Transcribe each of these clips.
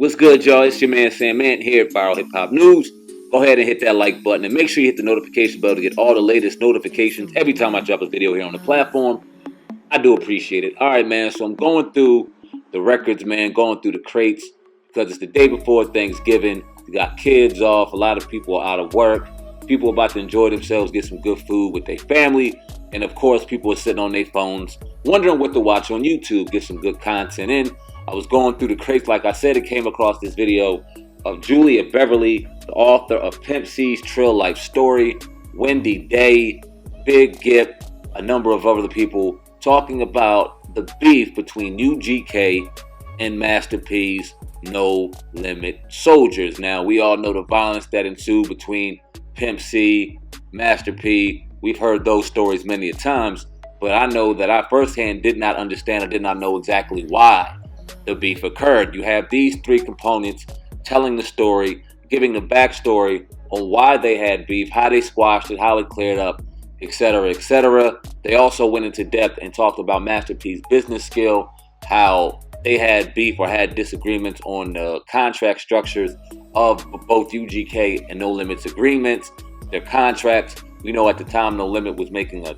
What's good, y'all? It's your man SamAnt here at Viral Hip Hop News. Go ahead and hit that like button and make sure you hit the notification bell to get all the latest notifications every time I drop a video here on the platform. I do appreciate it. All right, man. So I'm going through the records, man, going through the crates because it's the day before Thanksgiving. You got kids off. A lot of people are out of work. People are about to enjoy themselves, get some good food with their family. And of course, people are sitting on their phones, wondering what to watch on YouTube, get some good content in. I was going through the crates, like I said, and came across this video of Julia Beverly, the author of Pimp C's Trill Life Story, Wendy Day, Big Gipp, a number of other people talking about the beef between UGK and Master P's No Limit Soldiers. Now, we all know the violence that ensued between Pimp C, Master P. We've heard those stories many a times, but I know that I firsthand did not understand or did not know exactly why the beef occurred. You have these three components telling the story, giving the backstory on why they had beef, how they squashed it, how it cleared up, etc., etc. They also went into depth and talked about Master P's business skill, how they had beef or had disagreements on the contract structures of both UGK and No Limits agreements, their contracts. We know at the time No Limit was making a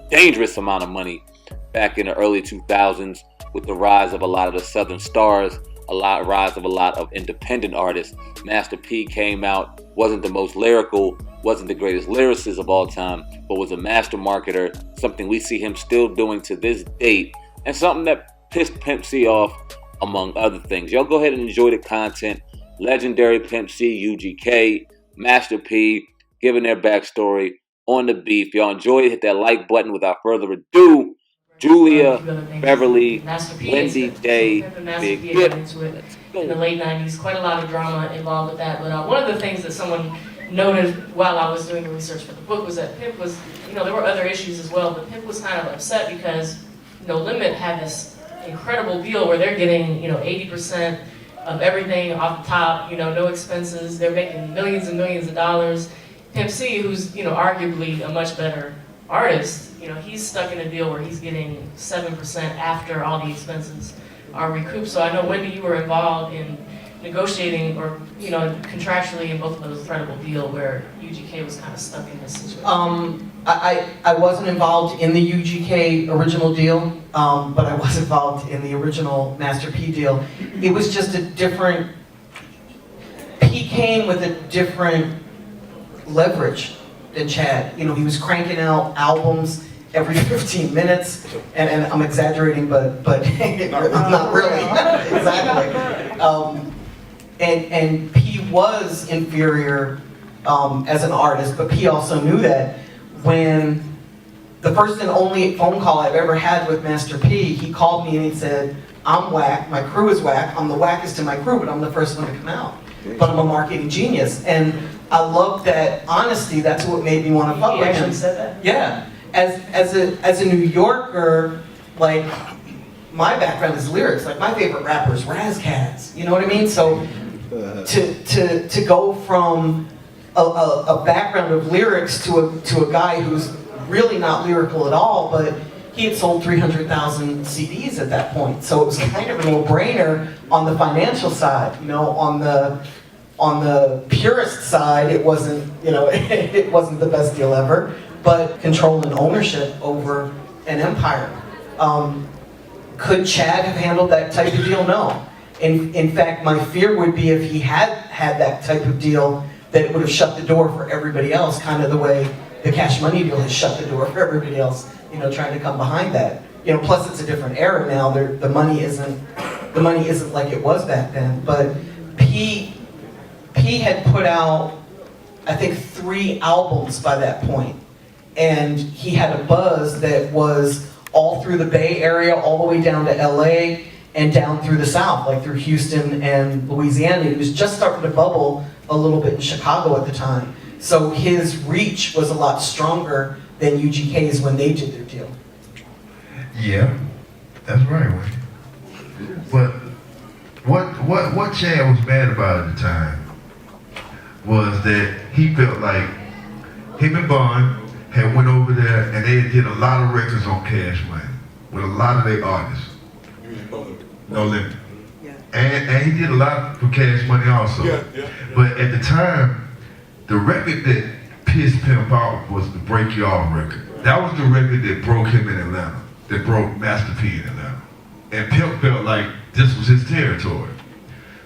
dangerous amount of money back in the early 2000s with the rise of a lot of the Southern stars, rise of a lot of independent artists. Master P came out, wasn't the most lyrical, wasn't the greatest lyricist of all time, but was a master marketer, something we see him still doing to this date, and something that pissed Pimp C off, among other things. Y'all go ahead and enjoy the content. Legendary Pimp C, UGK, Master P, giving their backstory on the beef. Y'all enjoy it. Hit that like button. Without further ado, Julia Beverly, Wendy Day, Big Gipp. In the late 90s, quite a lot of drama involved with that. But one of the things that someone noted while I was doing the research for the book was that Pimp was, there were other issues as well, but Pimp was kind of upset because No Limit had this incredible deal where they're getting, 80% of everything off the top, no expenses. They're making millions and millions of dollars. Pimp C, who's, arguably a much better artist, he's stuck in a deal where he's getting 7% after all the expenses are recouped. So I know, Wendy, you were involved in negotiating or, contractually in both of those incredible deal where UGK was kind of stuck in this situation. I wasn't involved in the UGK original deal, but I was involved in the original Master P deal. It was just a different, P came with a different leverage than Chad. He was cranking out albums every 15 minutes, and I'm exaggerating, but not really. Exactly. And P was inferior as an artist, but P also knew that. When the first and only phone call I've ever had with Master P, he called me and he said, "I'm whack, my crew is whack, I'm the wackest in my crew, but I'm the first one to come out. But I'm a marketing genius." And I love that honesty. That's what made me want to fuck with him. He actually said that? Yeah. As a New Yorker, like, my background is lyrics. Like, my favorite rapper is Razzcats. You know what I mean? So to go from a background of lyrics to a guy who's really not lyrical at all, but he had sold 300,000 CDs at that point. So it was kind of a no-brainer on the financial side. On the purist side, it wasn't, it wasn't the best deal ever, but control and ownership over an empire. Could Chad have handled that type of deal? No. In fact, my fear would be if he had that type of deal, that it would have shut the door for everybody else, kind of the way the Cash Money deal has shut the door for everybody else, trying to come behind that. Plus it's a different era now. The money isn't like it was back then. But P had put out, I think, 3 albums by that point, and he had a buzz that was all through the Bay Area, all the way down to LA, and down through the South, like through Houston and Louisiana. He was just starting to bubble a little bit in Chicago at the time. So his reach was a lot stronger than UGK's when they did their deal. Yeah, that's right, Wendy. But what Chad was mad about at the time was that he felt like him and Bond had went over there and they did a lot of records on Cash Money with a lot of their artists. No Limit. And he did a lot for Cash Money also. Yeah. But at the time, the record that pissed Pimp off was the Break You Off record. That was the record that broke him in Atlanta, that broke Master P in Atlanta. And Pimp felt like this was his territory.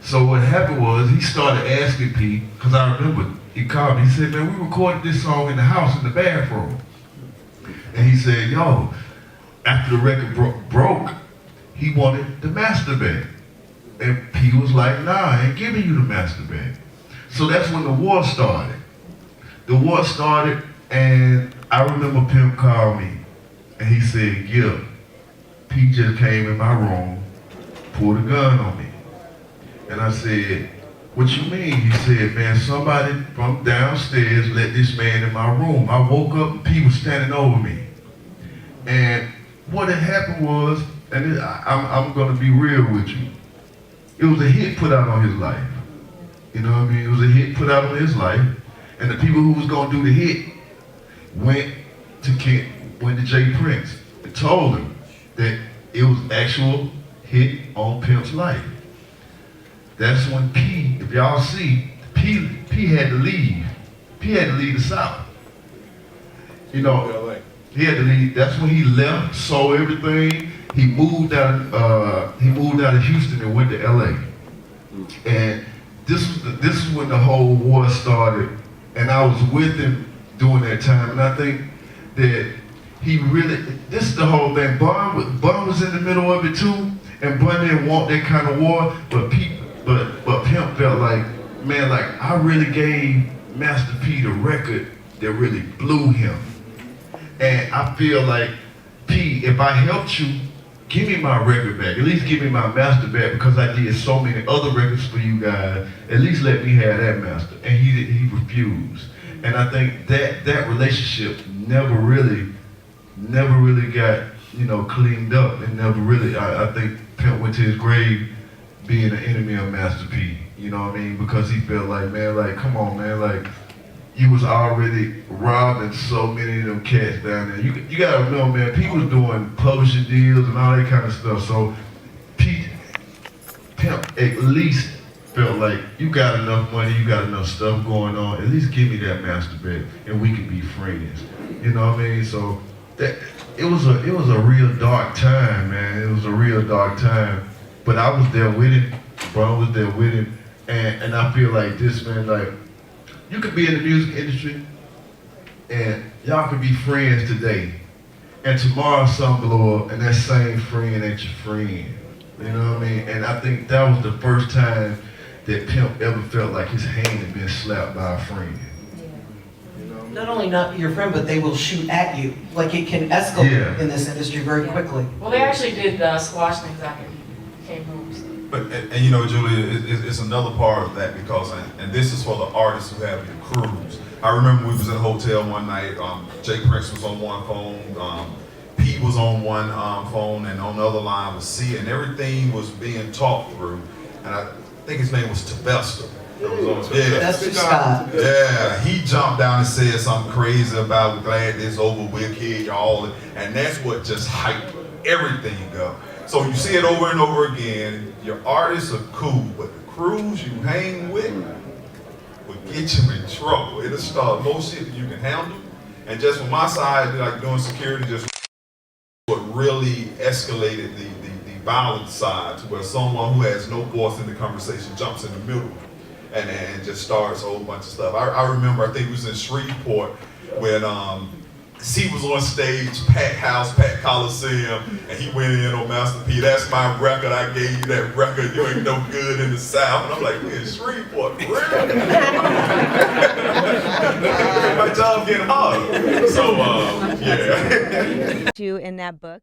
So what happened was he started asking P, because I remember he called me, he said, man, we recorded this song in the house in the bathroom. And he said, yo, after the record broke, he wanted the master back. And P was like, nah, I ain't giving you the master back. So that's when the war started. The war started, and I remember Pimp called me, and he said, Gipp, P just came in my room, pulled a gun on me. And I said, what you mean? He said, man, somebody from downstairs let this man in my room. I woke up and P was standing over me. And what had happened was, and I'm gonna be real with you, it was a hit put out on his life. You know what I mean? It was a hit put out on his life. And the people who was gonna do the hit went to Jay Prince and told him that it was actual hit on Pimp's life. That's when P, if y'all see, P had to leave. P had to leave the South. You know, he had to leave. That's when he left, sold everything. He moved out of Houston and went to LA. And this is when the whole war started. And I was with him during that time. And I think that he really, this is the whole thing. Bun was in the middle of it too. And Bun didn't want that kind of war, but Pimp felt like, man, like I really gave Master P the record that really blew him. And I feel like, P, if I helped you, give me my record back. At least give me my master back, because I did so many other records for you guys. At least let me have that master. And he refused. And I think that relationship never really got, you know, cleaned up. And never really, I think Pimp went to his grave being an enemy of Master P. You know what I mean? Because he felt like, man, like, come on, man, like, you was already robbing so many of them cats down there. You gotta remember, man, P was doing publishing deals and all that kind of stuff. So Pimp at least felt like, you got enough money, you got enough stuff going on, at least give me that master back and we can be friends. You know what I mean? So it was a real dark time, man. It was a real dark time. But I was there with him, Bron was there with him, and I feel like this, man, like, you could be in the music industry and y'all could be friends today, and tomorrow something blow up and that same friend ain't your friend. You know what I mean? And I think that was the first time that Pimp ever felt like his hand had been slapped by a friend. Not only not be your friend, but they will shoot at you. Like, it can escalate in this industry very quickly. Well, they actually did squash things after he became rules. But and you know, Julia, it's another part of that, because and this is for the artists who have your crews. I remember we was in a hotel one night. Jay Prince was on one phone, Pete was on one phone, and on the other line was C, and everything was being talked through. And I think his name was Tavesta. That's just Scott. Yeah, he jumped down and said something crazy about, we're glad this over with, kid, y'all, and that's what just hyped everything up. So you see it over and over again. Your artists are cool, but the crews you hang with will get you in trouble. It'll start more shit than you can handle. And just from my side, like doing security, just what really escalated the violent side, to where someone who has no voice in the conversation jumps in the middle and just starts a whole bunch of stuff. I remember, I think it was in Shreveport when C was on stage, packed house, packed Coliseum, and he went in on Master P. That's my record. I gave you that record. You ain't no good in the South. And I'm like, we're in Shreveport, for real? My job getting hard. So, yeah. You in that book.